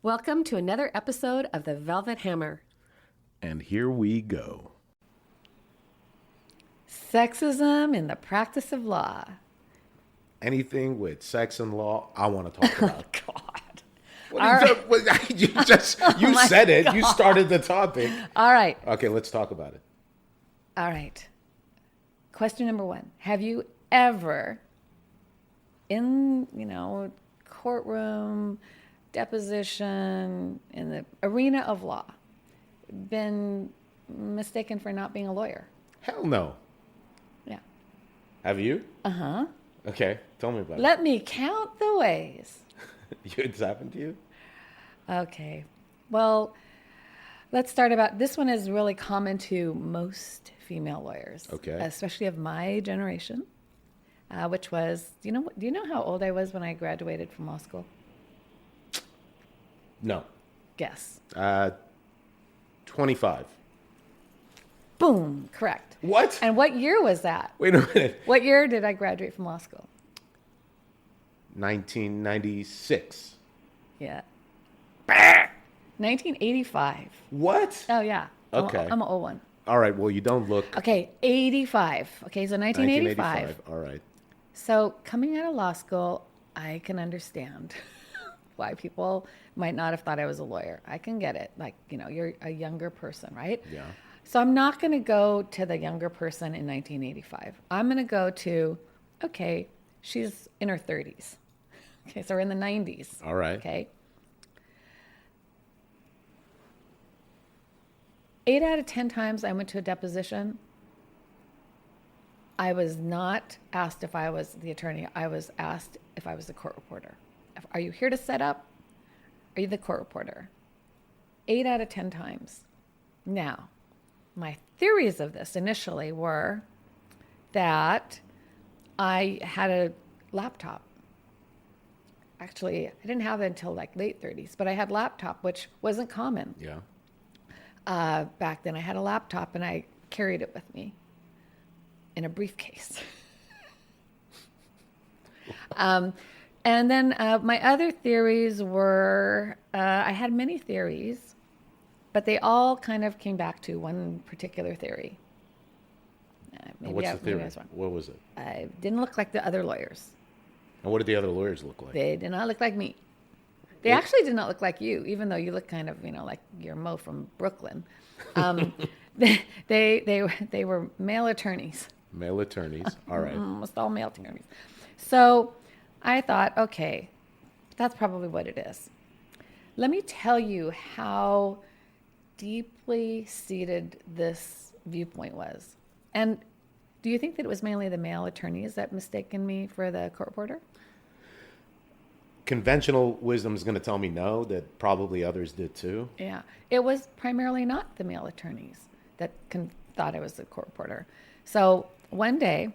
Welcome to another episode of The Velvet Hammer. And here we go. Sexism in the practice of law. Anything with sex and law, I want to talk about. God. You said it. God. You started the topic. All right. Okay, let's talk about it. All right. Question number one. Have you ever, in, courtroom, deposition, in the arena of law, been mistaken for not being a lawyer? Hell no. Yeah. Have you? Uh-huh. Okay, tell me about it. Let me count the ways. It's happened to you? Okay. Well, let's start about, this one is really common to most female lawyers. Okay. Especially of my generation, which was, do you know how old I was when I graduated from law school? No. Guess. 25. Boom. Correct. What? And what year was that? Wait a minute. What year did I graduate from law school? 1996. Yeah. 1985. What? Oh, yeah. Okay. I'm an old one. All right, well, you don't look... Okay, 85. Okay, so 1985. All right. So coming out of law school, I can understand why people might not have thought I was a lawyer. I can get it. Like, you're a younger person, right? Yeah. So I'm not going to go to the younger person in 1985. I'm going to go to, okay, she's in her 30s. Okay, so we're in the 90s. All right. Okay. 8 out of 10 times I went to a deposition, I was not asked if I was the attorney. I was asked if I was the court reporter. Are you here to set up? Are you the court reporter? 8 out of 10 times. Now, my theories of this initially were that I had a laptop. Actually, I didn't have it until like late 30s, but I had a laptop, which wasn't common. Yeah. Back then I had a laptop and I carried it with me in a briefcase. And then my other theories were, I had many theories, but they all kind of came back to one particular theory. What's the theory? What was it? I didn't look like the other lawyers. And what did the other lawyers look like? They did not look like me. They actually did not look like you, even though you look kind of, like you're Mo from Brooklyn. They were male attorneys. Male attorneys. All right. Almost all male attorneys. So I thought, okay, that's probably what it is. Let me tell you how deeply seated this viewpoint was. And do you think that it was mainly the male attorneys that mistaken me for the court reporter? Conventional wisdom is going to tell me no, that probably others did too. Yeah. It was primarily not the male attorneys that thought I was the court reporter. So one day,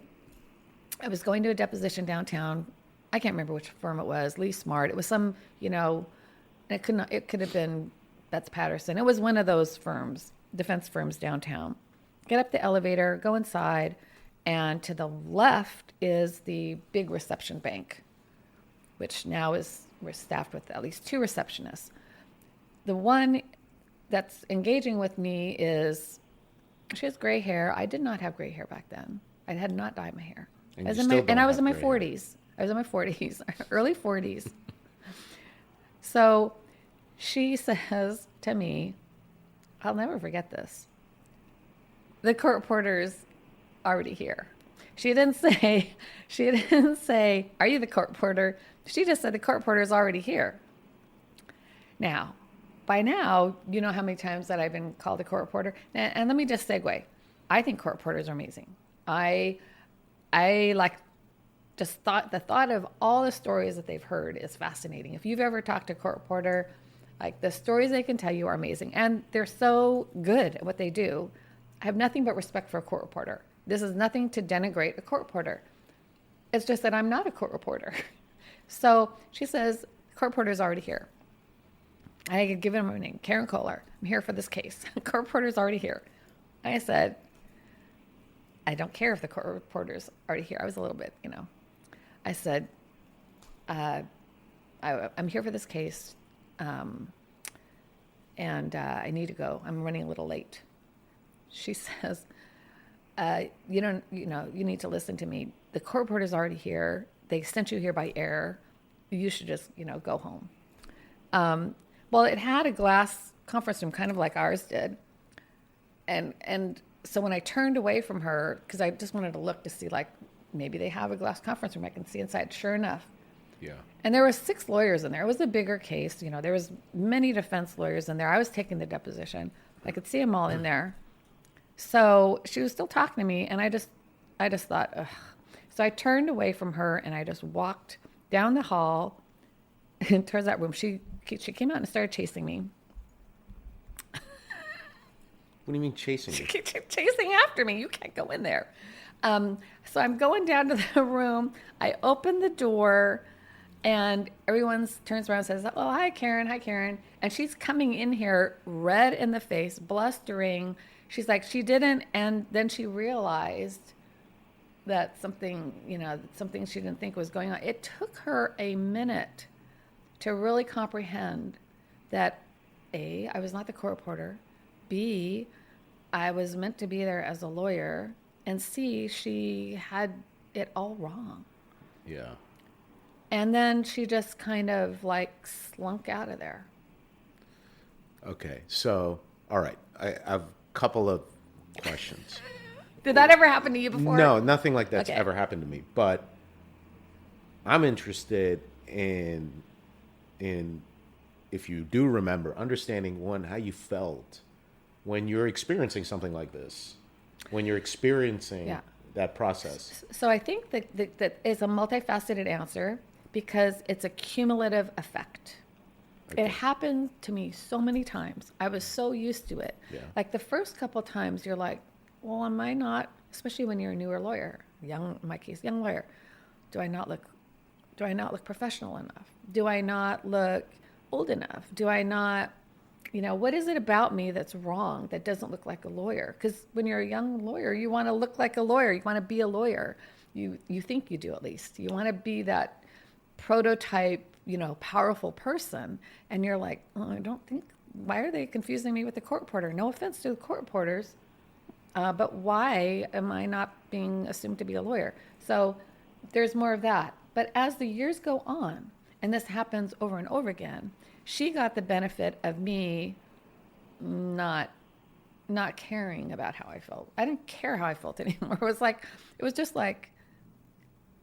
I was going to a deposition downtown. I can't remember which firm it was, Lee Smart. It was some, it could have been Betts Patterson. It was one of those firms, defense firms downtown. Get up the elevator, go inside, and to the left is the big reception bank, which now we're staffed with at least 2 receptionists. The one that's engaging with me she has gray hair. I did not have gray hair back then. I had not dyed my hair. And I was in my 40s. I was in my 40s, early 40s. So she says to me, I'll never forget this. The court reporter's already here. She didn't say, are you the court reporter? She just said the court reporter is already here. Now, by now, you know how many times that I've been called a court reporter. And let me just segue. I think court reporters are amazing. I like the thought of all the stories that they've heard is fascinating. If you've ever talked to a court reporter, like the stories they can tell you are amazing. And they're so good at what they do. I have nothing but respect for a court reporter. This is nothing to denigrate a court reporter. It's just that I'm not a court reporter. So she says, court reporter is already here. I had given him a name, Karen Kohler. I'm here for this case. Court reporter is already here. I said, I don't care if the court reporter's already here. I was a little bit, I said, I'm here for this case. and I need to go. I'm running a little late. She says, you need to listen to me. The court reporter's already here. They sent you here by air. You should just, go home. Well, it had a glass conference room, kind of like ours did. And so when I turned away from her, because I just wanted to look to see, like, maybe they have a glass conference room I can see inside. Sure enough. Yeah. And there were 6 lawyers in there. It was a bigger case. There was many defense lawyers in there. I was taking the deposition. I could see them all in there. So she was still talking to me, and I just thought, ugh. So I turned away from her, and I just walked down the hall and towards that room. She came out and started chasing me. What do you mean chasing you? She kept chasing after me. You can't go in there. So I'm going down to the room. I open the door, and everyone turns around and says, "Oh, hi, Karen. Hi, Karen." And she's coming in here red in the face, blustering. She's like, she didn't. And then she realized that something she didn't think was going on. It took her a minute to really comprehend that, A, I was not the court reporter. B, I was meant to be there as a lawyer. And C, she had it all wrong. Yeah. And then she just kind of like slunk out of there. Okay. So, all right. I have a couple of questions. Did that ever happen to you before? No, nothing like that's Okay. ever happened to me. But I'm interested in if you do remember, understanding one, how you felt when you're experiencing something like this, when you're experiencing that process. So I think that is a multifaceted answer because it's a cumulative effect. Okay. It happened to me so many times. I was so used to it. Yeah. Like the first couple of times you're like, well, am I not, especially when you're a newer lawyer, in my case, young lawyer, do I not look professional enough? Do I not look old enough? Do I not, what is it about me that's wrong that doesn't look like a lawyer? Because when you're a young lawyer, you want to look like a lawyer. You want to be a lawyer. You think you do, at least. You want to be that prototype, powerful person. And you're like, oh, I don't think, why are they confusing me with the court reporter? No offense to the court reporters, but why am I not being assumed to be a lawyer? So there's more of that. But as the years go on, and this happens over and over again, she got the benefit of me not caring about how I felt. I didn't care how I felt anymore. It was just like,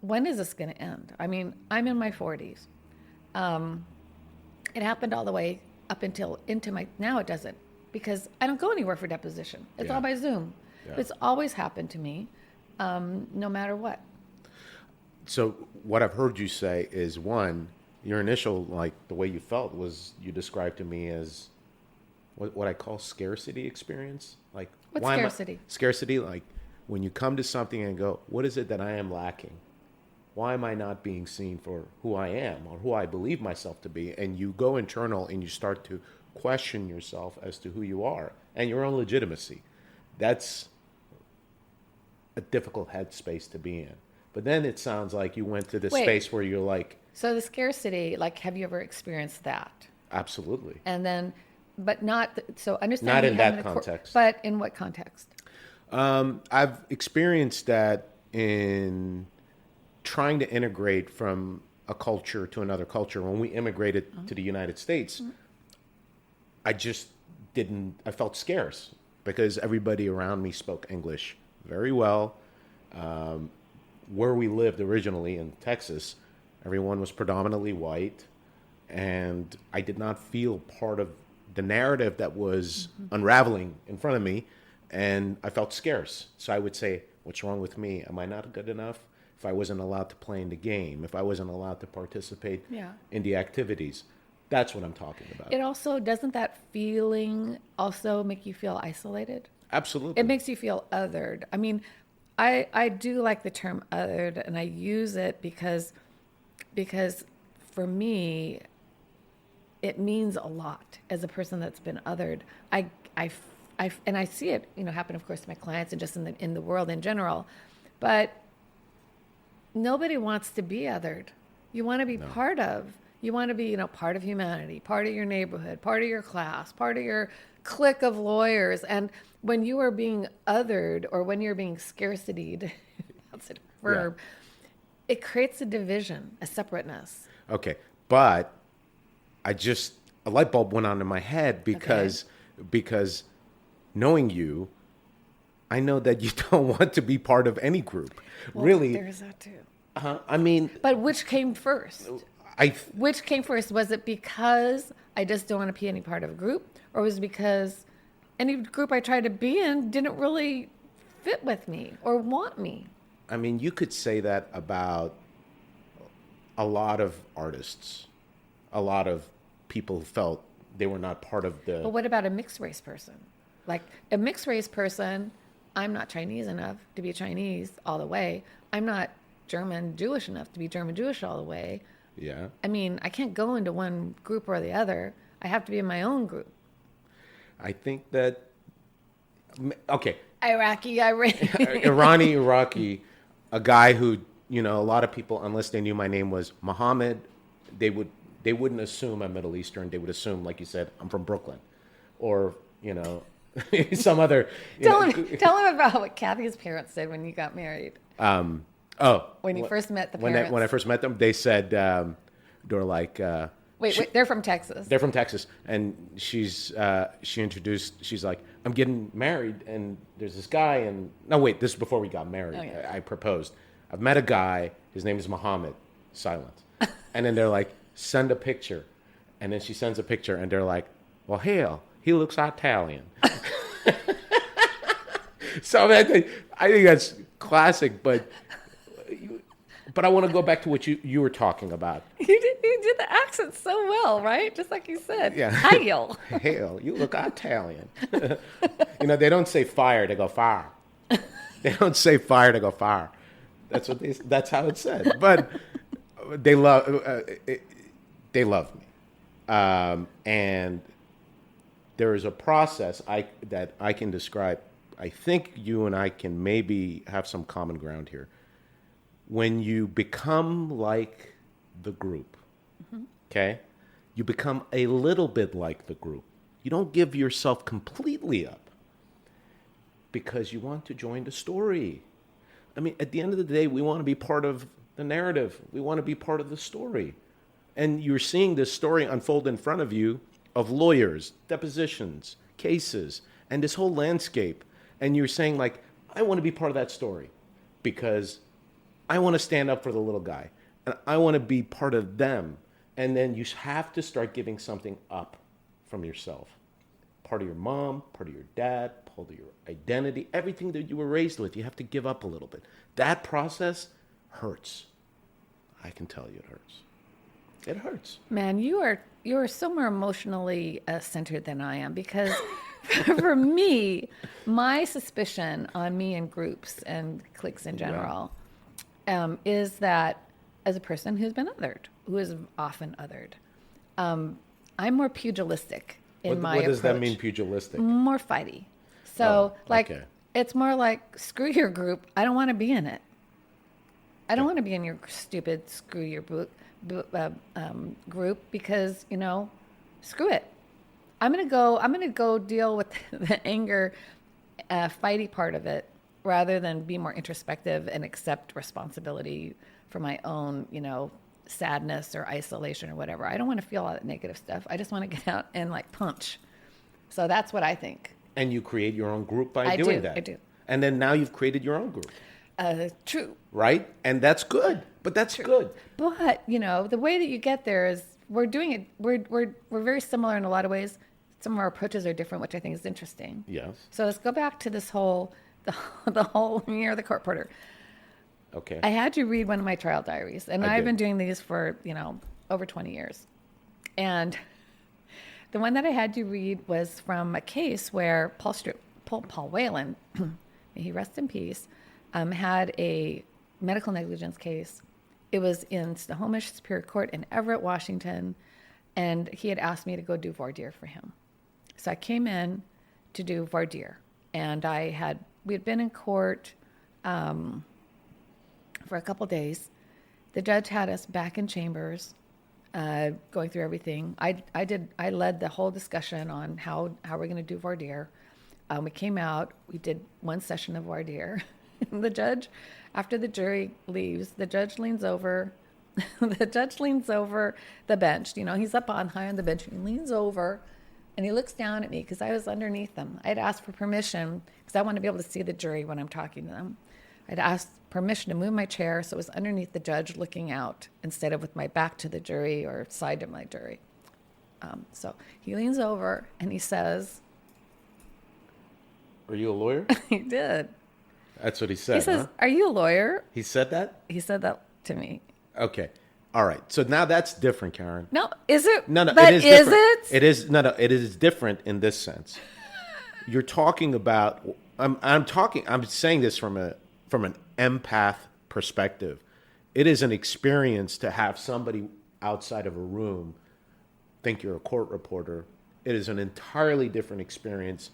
when is this going to end? I mean, I'm in my 40s. It happened all the way up into my, now it doesn't, because I don't go anywhere for deposition. It's all by Zoom. Yeah. It's always happened to me, no matter what. So what I've heard you say is, one, your initial, like, the way you felt was you described to me as what I call scarcity experience. Like, What's why scarcity? Scarcity, like when you come to something and go, what is it that I am lacking? Why am I not being seen for who I am or who I believe myself to be? And you go internal and you start to question yourself as to who you are and your own legitimacy. That's a difficult headspace to be in. But then it sounds like you went to the space where you're like... So the scarcity, like, have you ever experienced that? Absolutely. And then, but not, so understand. Not in that context. But in what context? I've experienced that in trying to integrate from a culture to another culture. When we immigrated to the United States, I just didn't, I felt scarce because everybody around me spoke English very well. Where we lived originally in Texas, everyone was predominantly white, and I did not feel part of the narrative that was unraveling in front of me, and I felt scarce. So I would say, what's wrong with me? Am I not good enough? If I wasn't allowed to play in the game, if I wasn't allowed to participate in the activities, that's what I'm talking about. It also, doesn't that feeling also make you feel isolated? Absolutely. It makes you feel othered. I mean, I do like the term othered, and I use it because for me, it means a lot as a person that's been othered. And I see it, happen, of course, to my clients and just in the world in general. But nobody wants to be othered. You want to be part of. You want to be, part of humanity, part of your neighborhood, part of your class, part of your clique of lawyers. And when you are being othered or when you're being scarcitied, that's a verb, it creates a division, a separateness. Okay. But a light bulb went on in my head because knowing you, I know that you don't want to be part of any group. Well, really. There's that too. I mean. But which came first? Which came first? Was it because I just don't want to be any part of a group? Or was it because any group I tried to be in didn't really fit with me or want me? I mean, you could say that about a lot of artists, a lot of people who felt they were not part of the... But what about a mixed race person? Like a mixed race person, I'm not Chinese enough to be Chinese all the way. I'm not German Jewish enough to be German Jewish all the way. Yeah. I mean, I can't go into one group or the other. I have to be in my own group. I think that... Okay. Iraqi, a guy who, a lot of people, unless they knew my name was Muhammad, they wouldn't assume I'm Middle Eastern. They would assume, like you said, I'm from Brooklyn, or some other. Tell him about what Kathy's parents said when you got married. When you first met the parents. When I first met them, they said they were like. Wait, they're from Texas. They're from Texas, and she introduced. She's like, I'm getting married, and there's this guy, and no, wait, this is before we got married. Oh, yeah. I proposed. I've met a guy. His name is Muhammad. Silence. And then they're like, send a picture, and then she sends a picture, and they're like, well, hell, he looks Italian. So I think that's classic, but I want to go back to what you were talking about. You did the accent so well, right? Just like you said. Yeah. Hail. Hail, you look Italian. They don't say fire, they go fire. They don't say fire, they go fire. That's how it's said. But they love me. And there is a process that I can describe. I think you and I can maybe have some common ground here. When you become like the group, okay, you become a little bit like the group. You don't give yourself completely up because you want to join the story. I mean, at the end of the day, we want to be part of the narrative. We want to be part of the story. And you're seeing this story unfold in front of you of lawyers, depositions, cases, and this whole landscape. And you're saying, like, I want to be part of that story because I want to stand up for the little guy. And I want to be part of them. And then you have to start giving something up from yourself. Part of your mom, part of your dad, part of your identity, everything that you were raised with, you have to give up a little bit. That process hurts. I can tell you it hurts. It hurts. Man, you are so more emotionally centered than I am because for me, my suspicion on me and groups and cliques in general is that as a person who's been othered, who is often othered, I'm more pugilistic in my approach. What does that mean, pugilistic? More fighty. So, it's more like, screw your group. I don't want to be in it. I don't want to be in your stupid screw your group because, screw it. I'm gonna go deal with the anger, fighty part of it, rather than be more introspective and accept responsibility for my own, sadness or isolation or whatever. I don't want to feel all that negative stuff. I just want to get out and punch. So that's what I think. And you create your own group by doing that. I do. And then now you've created your own group. True. Right? And that's good. But that's True. good. But, the way that you get there is we're doing it. We're very similar in a lot of ways. Some of our approaches are different, which I think is interesting. Yes. So let's go back to this whole, the whole, you're the court reporter. Okay. I had you read one of my trial diaries, and I've been doing these for, over 20 years. And the one that I had you read was from a case where Paul Whelan, may he rest in peace, had a medical negligence case. It was in Snohomish Superior Court in Everett, Washington, and he had asked me to go do voir dire for him. So I came in to do voir dire, and we had been in court for a couple days. The judge had us back in chambers. going through everything. I led the whole discussion on how we're going to do voir dire. We came out, we did one session of voir dire. The judge, after the jury leaves, the judge leans over. The judge leans over the bench. You know, he's up on high on the bench. He leans over and he looks down at me because I was underneath them. I'd asked for permission because I want to be able to see the jury when I'm talking to them. I'd asked permission to move my chair so it was underneath the judge looking out instead of with my back to the jury or side to my jury. So he leans over and he says, "Are you a lawyer?" He did. That's what he said. He says, "Are you a lawyer?" He said that? He said that to me. Okay. All right. So now that's different, Karen. No, is it? No, but it is is different. it? It is it is different in this sense. You're talking about I'm saying this from an empath perspective. It is an experience to have somebody outside of a room think you're a court reporter. It is an entirely different experience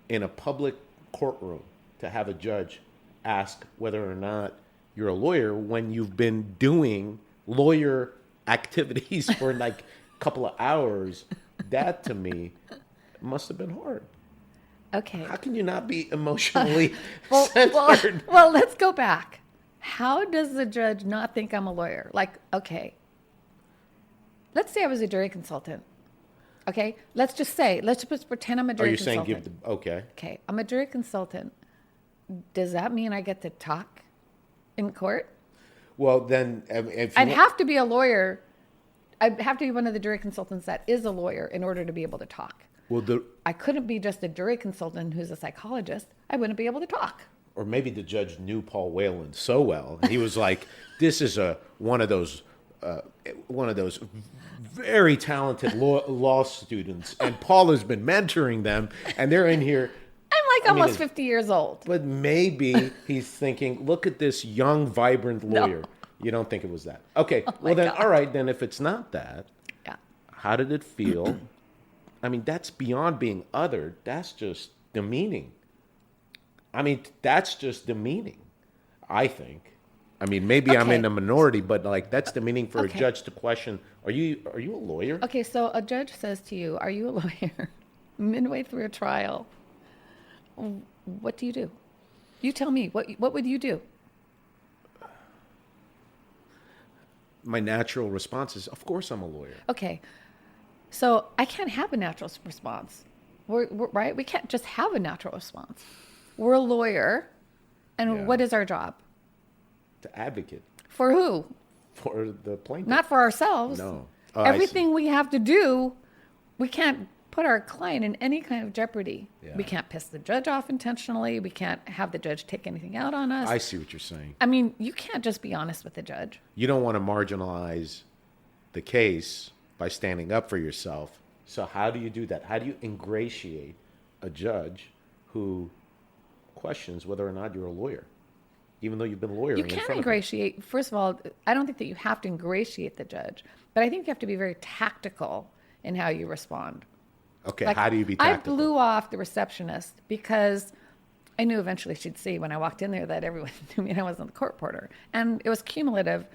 in a public courtroom to have a judge ask whether or not you're a lawyer when you've been doing lawyer activities for like a couple of hours. That to me must have been hard. Okay. How can you not be emotionally well, centered? well, let's go back. How does the judge not think I'm a lawyer? Like, okay, let's say I was a jury consultant. Okay, let's just pretend I'm a jury consultant. Are you saying okay. Okay, I'm a jury consultant. Does that mean I get to talk in court? Well, then, if I'd have to be a lawyer. I'd have to be one of the jury consultants that is a lawyer in order to be able to talk. Well, I couldn't be just a jury consultant who's a psychologist. I wouldn't be able to talk. Or maybe the judge knew Paul Whelan so well. He was like, "This is one of those very talented law students, and Paul has been mentoring them, and they're in here." I'm like almost 50 years old. But maybe he's thinking, "Look at this young, vibrant lawyer." No. You don't think it was that? Okay. Well, then, all right. Then, if it's not that, yeah. How did it feel? I mean, that's beyond being othered. That's just demeaning. I mean, that's just demeaning, I think. I mean, maybe I'm in a minority, but like that's demeaning for a judge to question, are you a lawyer? Okay, so a judge says to you, "Are you a lawyer?" Midway through a trial. What do you do? You tell me. What would you do? My natural response is, of course I'm a lawyer. Okay. So I can't have a natural response. We're right? We can't just have a natural response. We're a lawyer, and what is our job? To advocate. For who? For the plaintiff. Not for ourselves. No. Everything we have to do, we can't put our client in any kind of jeopardy. Yeah. We can't piss the judge off intentionally. We can't have the judge take anything out on us. I see what you're saying. I mean, you can't just be honest with the judge. You don't want to marginalize the case by standing up for yourself. So how do you do that? How do you ingratiate a judge who questions whether or not you're a lawyer, even though you've been lawyering You in can't front ingratiate. of First of all, I don't think that you have to ingratiate the judge, but I think you have to be very tactical in how you respond. Okay, Like, how do you be tactical? I blew off the receptionist because I knew eventually she'd see when I walked in there that everyone knew me and I wasn't the court reporter. And it was cumulative.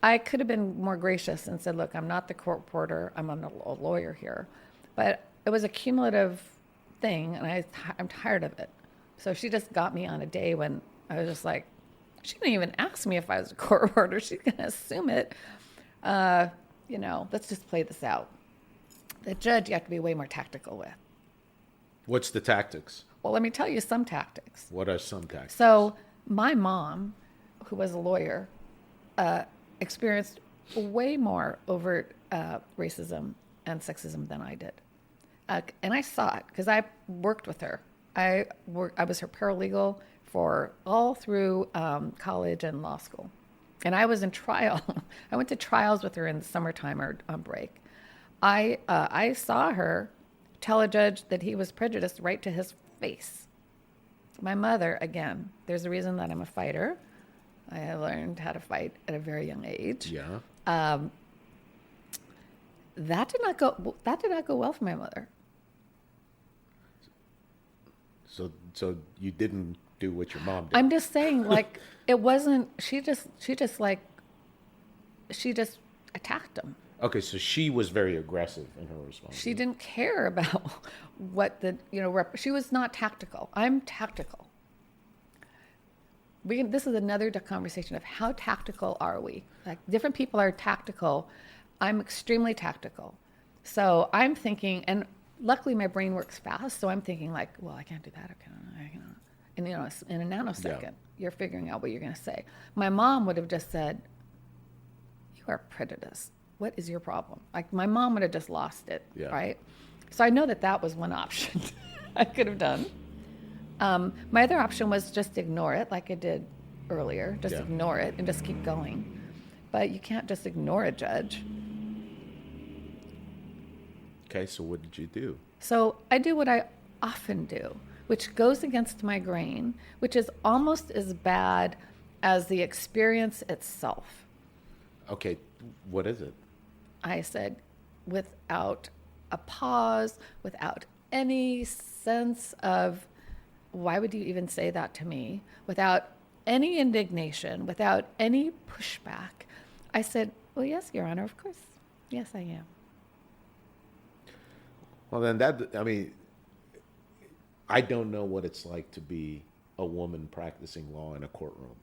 I could have been more gracious and said, "Look, I'm not the court reporter. I'm a lawyer here." But it was a cumulative thing, and I'm tired of it. So she just got me on a day when I was just like, she didn't even ask me if I was a court reporter. She's going to assume it. Let's just play this out. The judge you have to be way more tactical with. What's the tactics? Well, let me tell you some tactics. What are some tactics? So my mom, who was a lawyer, experienced way more overt racism and sexism than I did. And I saw it because I worked with her. I was her paralegal for all through college and law school. And I was in trial. I went to trials with her in the summertime or on break. I saw her tell a judge that he was prejudiced right to his face. My mother, again, there's a reason that I'm a fighter. I learned how to fight at a very young age. Yeah. That did not go well for my mother. So you didn't do what your mom did. I'm just saying, like, it wasn't. She just attacked him. Okay, so she was very aggressive in her response. She didn't care about what the, she was not tactical. I'm tactical. This is another conversation of how tactical are we? Like different people are tactical. I'm extremely tactical. So I'm thinking, and luckily my brain works fast. So I'm thinking like, well, I can't do that. Okay, and in a nanosecond, you're figuring out what you're going to say. My mom would have just said, "You are prejudiced. What is your problem?" Like my mom would have just lost it, right? So I know that was one option I could have done. My other option was just ignore it, like I did earlier. Just ignore it and just keep going. But you can't just ignore a judge. Okay, so what did you do? So I do what I often do, which goes against my grain, which is almost as bad as the experience itself. Okay, what is it? I said, without a pause, without any sense of, why would you even say that to me? Without any indignation, without any pushback, I said, well, yes, Your Honor, of course. Yes, I am. Well, then I don't know what it's like to be a woman practicing law in a courtroom.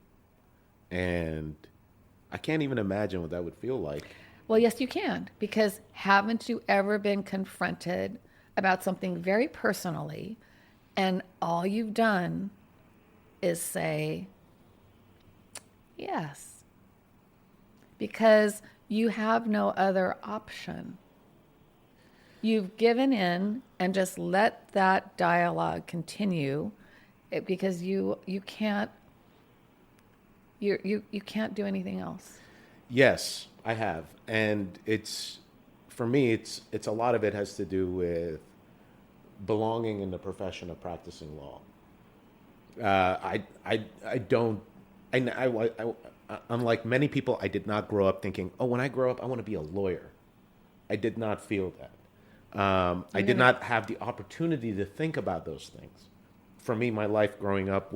And I can't even imagine what that would feel like. Well, yes, you can, because haven't you ever been confronted about something very personally, and all you've done is say, yes, because you have no other option. You've given in and just let that dialogue continue because you can't you can't do anything else. Yes, I have. And for me, it's a lot of it has to do with belonging in the profession of practicing law. Unlike many people, I did not grow up thinking, oh, when I grow up, I want to be a lawyer. I did not feel that. I did not have the opportunity to think about those things. For me, my life growing up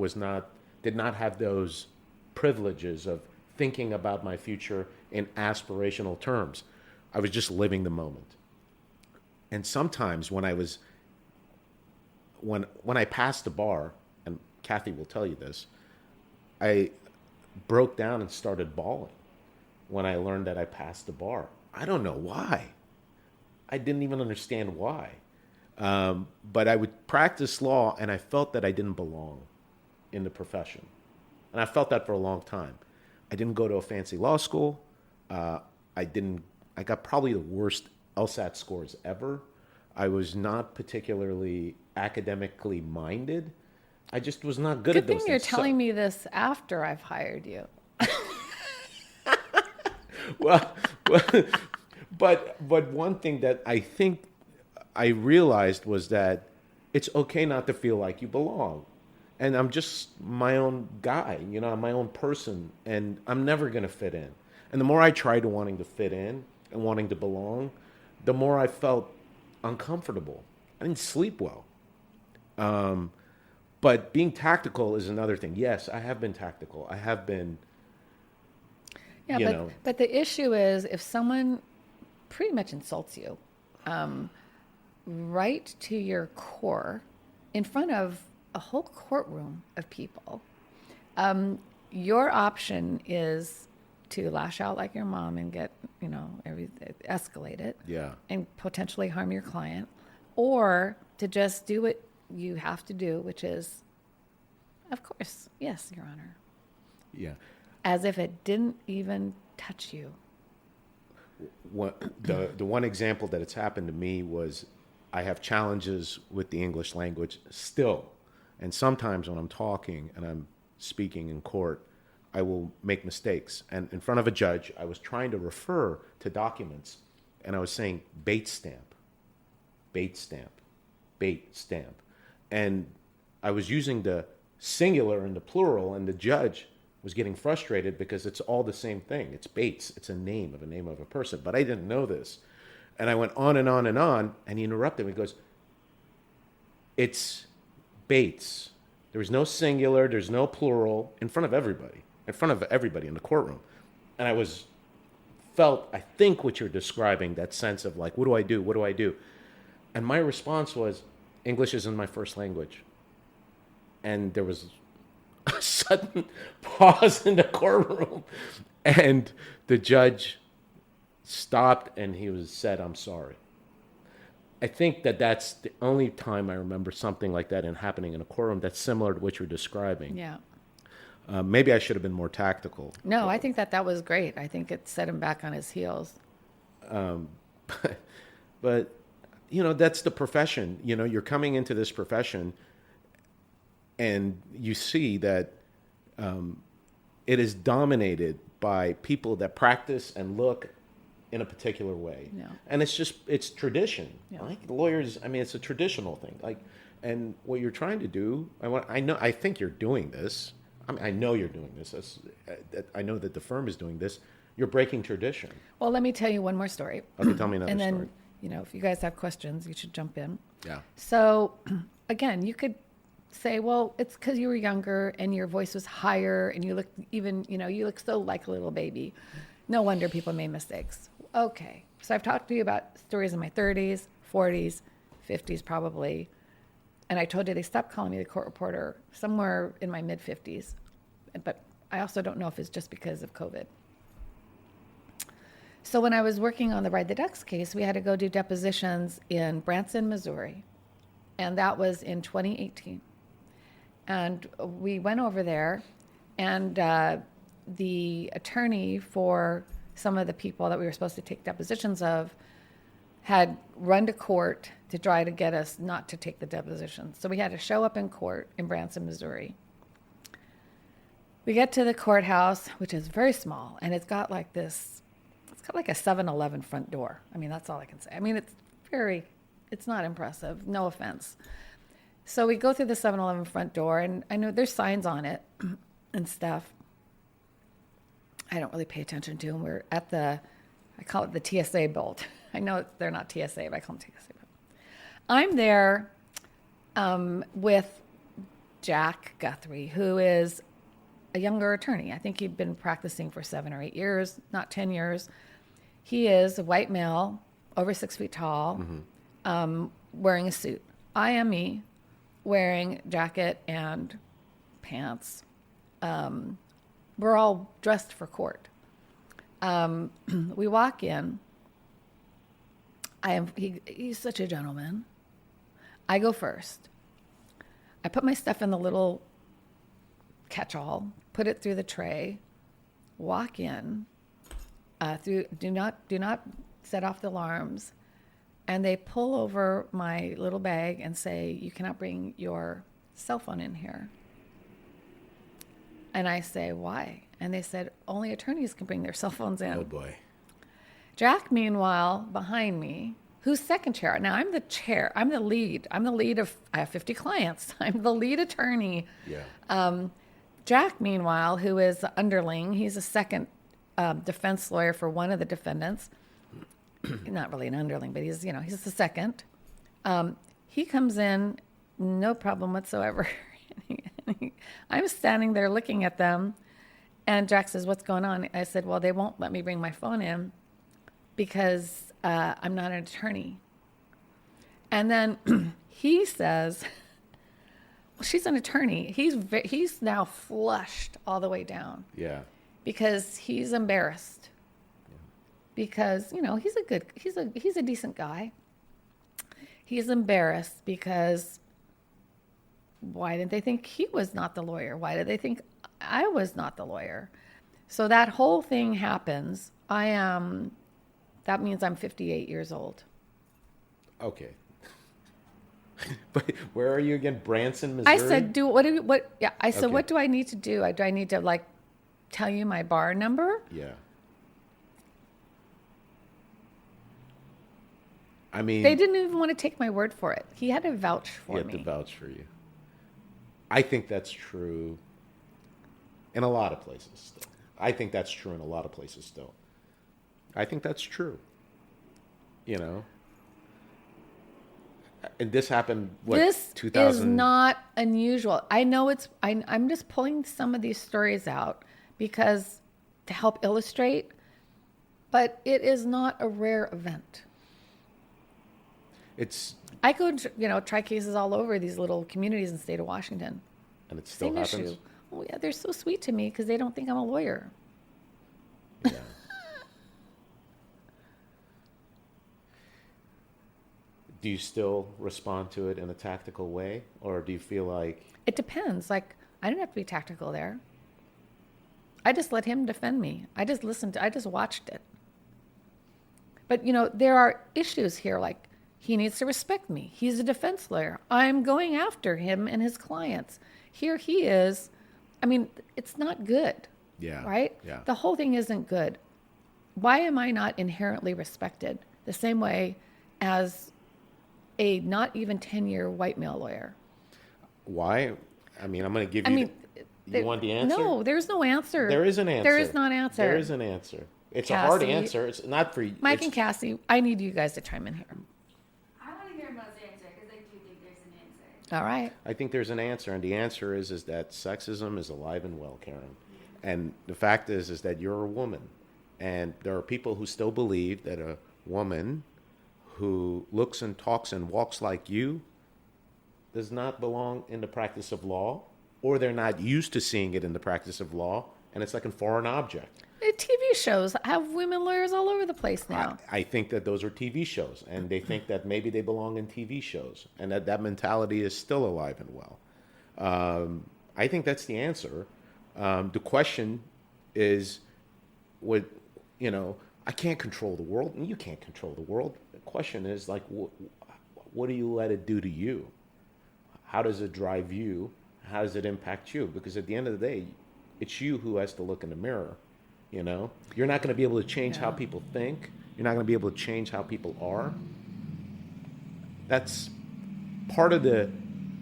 did not have those privileges of thinking about my future in aspirational terms. I was just living the moment. And sometimes when I passed the bar, and Kathy will tell you this, I broke down and started bawling when I learned that I passed the bar. I don't know why. I didn't even understand why. But I would practice law, and I felt that I didn't belong in the profession. And I felt that for a long time. I didn't go to a fancy law school. I got probably the worst LSAT scores ever. I was not particularly academically minded. I just was not good at those things. Good thing you're telling me this after I've hired you. well, but one thing that I think I realized was that it's okay not to feel like you belong. And I'm just my own guy, I'm my own person, and I'm never going to fit in. And the more I tried wanting to fit in and wanting to belong, the more I felt uncomfortable. I didn't sleep well. But being tactical is another thing. Yes, I have been tactical. I have been, but the issue is if someone pretty much insults you right to your core in front of a whole courtroom of people, your option is to lash out like your mom and get, escalate it, and potentially harm your client, or to just do what you have to do, which is, of course, yes, Your Honor. Yeah. As if it didn't even touch you. The one example that it's happened to me was I have challenges with the English language still. And sometimes when I'm talking and I'm speaking in court, I will make mistakes. And in front of a judge, I was trying to refer to documents, and I was saying bait stamp, bait stamp, bait stamp. And I was using the singular and the plural, and the judge was getting frustrated because it's all the same thing. It's Bates. It's a name of a person. But I didn't know this. And I went on and on and on, and he interrupted me. He goes, it's Bates. There was no singular. There's no plural in front of everybody in the courtroom. And I was felt, I think, what you're describing, that sense of like, what do I do? What do I do? And my response was, English isn't my first language. And there was a sudden pause in the courtroom. And the judge stopped and said, I'm sorry. I think that's the only time I remember something like that happening in a courtroom that's similar to what you're describing. Yeah. Maybe I should have been more tactical. No, I think that was great. I think it set him back on his heels. But, that's the profession. You're coming into this profession and you see that it is dominated by people that practice and look in a particular way. Yeah. And it's tradition. Yeah. Like lawyers, it's a traditional thing. And what you're trying to do, I think you're doing this. I know you're doing this. I know that the firm is doing this. You're breaking tradition. Well, let me tell you one more story. Okay, tell me another and then, story. If you guys have questions, you should jump in. Yeah. So, again, you could say, well, it's because you were younger and your voice was higher and you look you look so like a little baby. No wonder people made mistakes. Okay. So I've talked to you about stories in my 30s, 40s, 50s probably. And I told you they stopped calling me the court reporter somewhere in my mid-50s. But I also don't know if it's just because of COVID. So when I was working on the Ride the Ducks case, we had to go do depositions in Branson, Missouri. And that was in 2018. And we went over there, and the attorney for some of the people that we were supposed to take depositions of had run to court to try to get us not to take the depositions. So we had to show up in court in Branson, Missouri. We get to the courthouse, which is very small, and it's got like a 7-Eleven front door. That's all I can say. It's not impressive, no offense. So we go through the 7-Eleven front door, and I know there's signs on it and stuff. I don't really pay attention to them. We're at I call it the TSA belt. I know they're not TSA, but I call them TSA belt. I'm there with Jack Guthrie, who is a younger attorney. I think he'd been practicing for 7 or 8 years, not 10 years. He is a white male, over 6 feet tall, wearing a suit. I am me, wearing jacket and pants. We're all dressed for court. We walk in. He's such a gentleman. I go first. I put my stuff in the little catch-all, put it through the tray, walk in, do not set off the alarms, and they pull over my little bag and say, you cannot bring your cell phone in here. And I say, why? And they said, only attorneys can bring their cell phones in. Oh, boy. Jack, meanwhile, behind me, who's second chair. Now, I'm the chair. I'm the lead. I have 50 clients. I'm the lead attorney. Yeah. Jack, meanwhile, who is the underling, he's a second defense lawyer for one of the defendants. Not really an underling, but he's the second. He comes in, no problem whatsoever. I'm standing there looking at them, and Jack says, what's going on? I said, well, they won't let me bring my phone in because I'm not an attorney. And then he says, well, she's an attorney. He's now flushed all the way down. Yeah. Because he's embarrassed. Yeah. Because, he's a decent guy. He's embarrassed because why didn't they think he was not the lawyer? Why did they think I was not the lawyer? So that whole thing happens. That means I'm 58 years old. Okay. But where are you again? Branson, Missouri? I said, what do I need to do? Do I need to tell you my bar number? Yeah. They didn't even want to take my word for it. He had to vouch for me. He had to vouch for you. I think that's true in a lot of places still. I think that's true in a lot of places still. I think that's true. And this happened, This 2000? is not unusual. I know I'm just pulling some of these stories out because to help illustrate, But it is not a rare event. It's I could, try cases all over these little communities in the state of Washington. and it still Same happens. issue. Oh, yeah, they're so sweet to me because they don't think I'm a lawyer. Yeah. Do you still respond to it in a tactical way, or do you feel like It depends. Like, I didn't have to be tactical there. I just let him defend me. I just listened. I just watched it. But, there are issues here. Like, he needs to respect me. He's a defense lawyer. I'm going after him and his clients. Here he is. I mean, it's not good. Yeah. Right? Yeah. The whole thing isn't good. Why am I not inherently respected the same way as a not even 10-year white male lawyer? why? I mean, I'm going to give you. You want the answer? No, there's no answer. There is an answer. There is not an answer. There is an answer. It's a hard Cassie, answer. It's not for you. Mike and Cassie, I need you guys to chime in here. I want to hear Mo's answer because I do think there's an answer. All right. I think there's an answer, and the answer is that sexism is alive and well, Karen. And the fact is that you're a woman, and there are people who still believe that a woman who looks and talks and walks like you does not belong in the practice of law, or they're not used to seeing it in the practice of law, and it's like a foreign object. TV shows have women lawyers all over the place now. I think that those are TV shows, and they think that maybe they belong in TV shows, and that mentality is still alive and well. I think that's the answer. The question is, I can't control the world, and you can't control the world. The question is, like, what do you let it do to you? How does it drive you? How does it impact you? Because at the end of the day, it's you who has to look in the mirror. You're not going to be able to change how people think. You're not going to be able to change how people are. That's part of the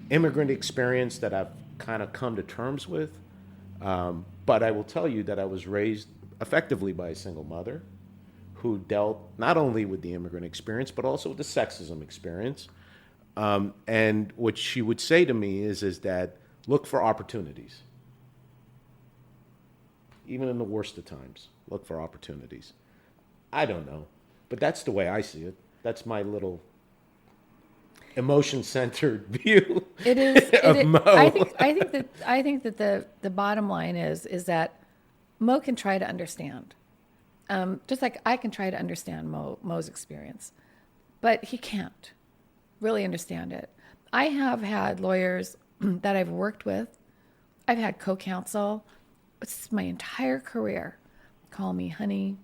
immigrant experience that I've kind of come to terms with. But I will tell you that I was raised effectively by a single mother who dealt not only with the immigrant experience, but also with the sexism experience. And what she would say to me is that look for opportunities. Even in the worst of times, look for opportunities. I don't know, but that's the way I see it. That's my little emotion-centered view. It is. Of Mo. I think that the bottom line is that Mo can try to understand, just like I can try to understand Mo's experience, but he can't really understand it. I have had lawyers that I've worked with. I've had co-counsel. It's my entire career. Call me honey,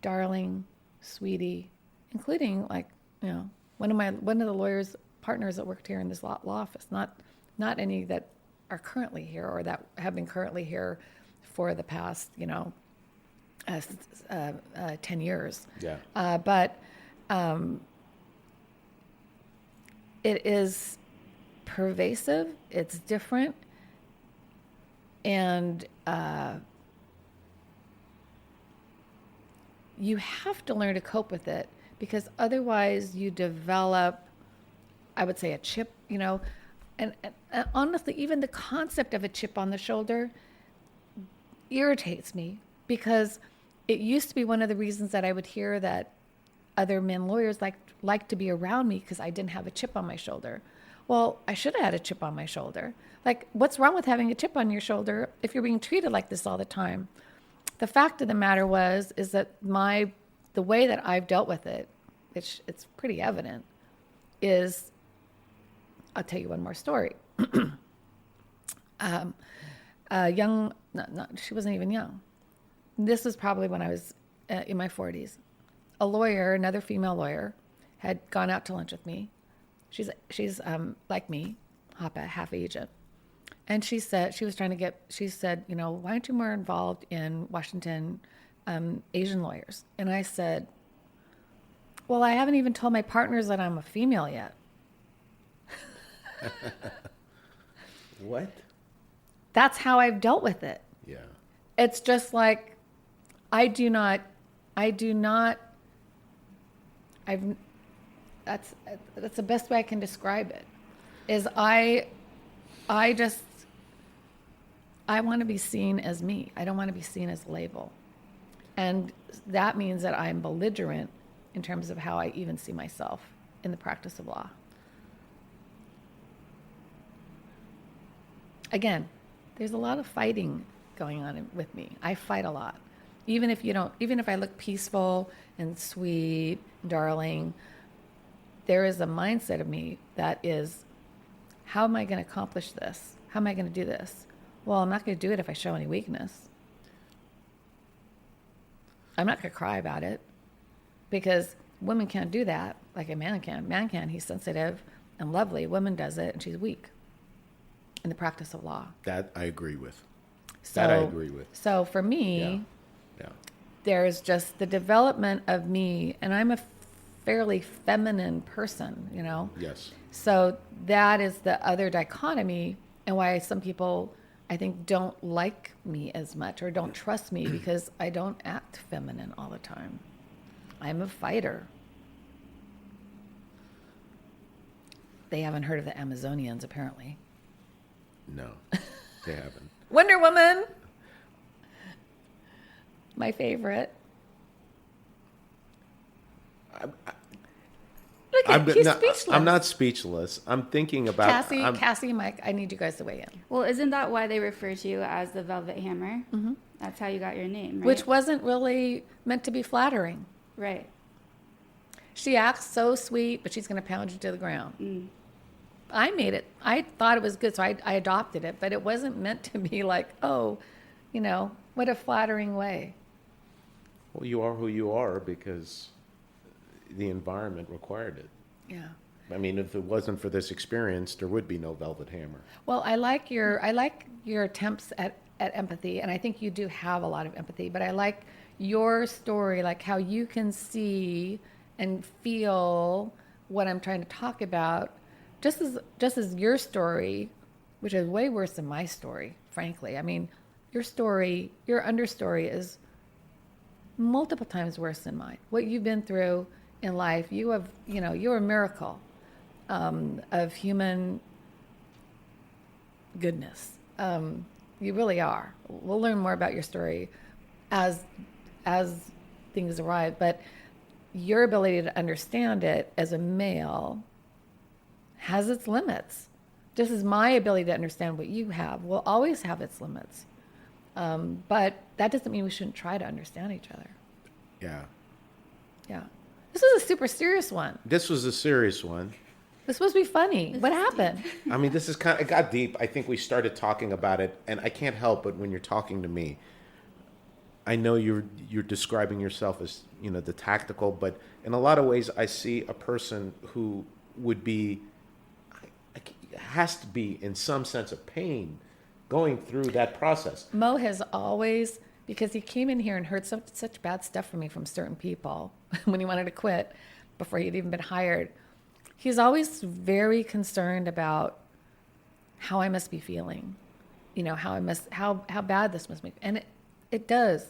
darling, sweetie, including one of the lawyers partners that worked here in this law office. Not any that are currently here or that have been currently here for the past 10 years. Yeah. But it is pervasive. It's different. And you have to learn to cope with it because otherwise you develop, I would say, a chip, and honestly, even the concept of a chip on the shoulder irritates me because it used to be one of the reasons that I would hear that other men lawyers liked to be around me because I didn't have a chip on my shoulder. Well, I should have had a chip on my shoulder. Like, what's wrong with having a chip on your shoulder if you're being treated like this all the time? The fact of the matter is that the way that I've dealt with it, it's pretty evident, is, I'll tell you one more story. She wasn't even young. This was probably when I was in my 40s. A lawyer, another female lawyer, had gone out to lunch with me. She's like me, half Asian. And she said, why aren't you more involved in Washington Asian lawyers? And I said, well, I haven't even told my partners that I'm a female yet. What? That's how I've dealt with it. Yeah. It's just like, that's the best way I can describe it, is I want to be seen as me. I don't want to be seen as a label. And that means that I'm belligerent in terms of how I even see myself in the practice of law. Again, there's a lot of fighting going on with me. I fight a lot. Even if I look peaceful and sweet, darling, there is a mindset of me that is, how am I going to accomplish this? How am I going to do this? Well, I'm not going to do it if I show any weakness. I'm not going to cry about it, because women can't do that like a man can. Man can, he's sensitive and lovely. Woman does it and she's weak in the practice of law. That I agree with. So for me, Yeah. there's just the development of me, and I'm a fairly feminine person, you know? Yes. So that is the other dichotomy, and why some people, I think, don't like me as much or don't trust me, because I don't act feminine all the time. I'm a fighter. They haven't heard of the Amazonians, apparently. No, they haven't. Wonder Woman! My favorite. Look, he's speechless. I'm not speechless. I'm thinking about Cassie, Mike, I need you guys to weigh in. Well, isn't that why they refer to you as the Velvet Hammer? Mm-hmm. That's how you got your name, right? Which wasn't really meant to be flattering. Right. She acts so sweet, but she's going to pound you to the ground. Mm. I made it. I thought it was good, so I adopted it, but it wasn't meant to be like, oh, you know, what a flattering way. Well, you are who you are because the environment required it. Yeah. I mean, if it wasn't for this experience, there would be no Velvet Hammer. Well, I like your attempts at empathy, and I think you do have a lot of empathy, but I like your story, like how you can see and feel what I'm trying to talk about, just as your story, which is way worse than my story, frankly. I mean, your story, your understory is multiple times worse than mine. What you've been through in life, you're a miracle of human goodness. You really are. We'll learn more about your story as things arrive, but your ability to understand it as a male has its limits. Just as my ability to understand what you have will always have its limits. But that doesn't mean we shouldn't try to understand each other. Yeah. Yeah. This was a super serious one. This was a serious one. This was supposed to be funny. What happened? I mean, it got deep. I think we started talking about it, and I can't help but when you're talking to me, I know you're describing yourself as, you know, the tactical, but in a lot of ways, I see a person who would be, has to be in some sense of pain going through that process. Mo has always, because he came in here and heard such bad stuff from me from certain people when he wanted to quit before he'd even been hired. He's always very concerned about how I must be feeling, you know, how bad this must make. And it does.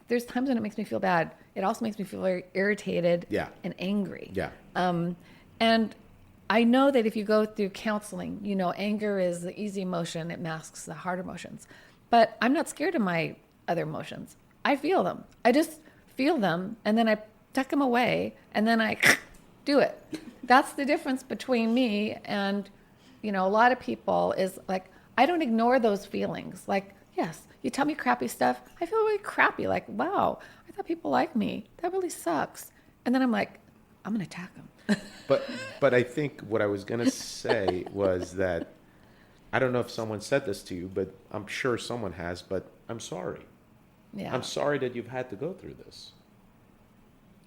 There's times when it makes me feel bad. It also makes me feel very irritated and angry. Yeah. And I know that if you go through counseling, you know, anger is the easy emotion. It masks the hard emotions. But I'm not scared of my other emotions. I feel them. I just feel them, and then I tuck them away, and then I do it. That's the difference between me and, you know, a lot of people is like, I don't ignore those feelings. Like, yes, you tell me crappy stuff. I feel really crappy. Like, wow, I thought people liked me. That really sucks. And then I'm like, I'm going to attack them. But I think what I was going to say was that, I don't know if someone said this to you, but I'm sure someone has, but I'm sorry. Yeah. I'm sorry that you've had to go through this.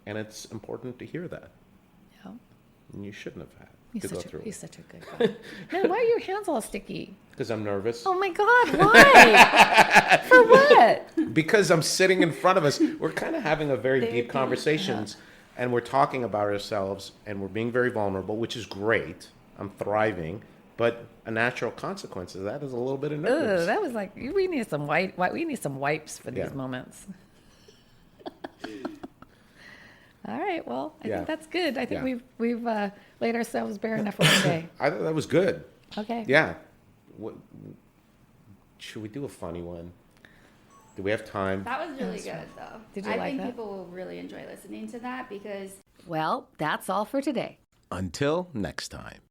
And it's important to hear that. Yeah. And you shouldn't have had to go through it. He's such a good guy. Man, why are your hands all sticky? Because I'm nervous. Oh my God, why? For what? Because I'm sitting in front of us. We're kind of having a very deep conversations, and we're talking about ourselves, and we're being very vulnerable, which is great. I'm thriving. But a natural consequence of that is a little bit of nerves. Ugh, that was like, we need some we need some wipes for these moments. All right, well, I think that's good. I think we've laid ourselves bare enough for one day. I thought that was good. Okay. Yeah. Should we do a funny one? Do we have time? That was really good, though. Did you I like think that? people will really enjoy listening to that because Well, that's all for today. Until next time.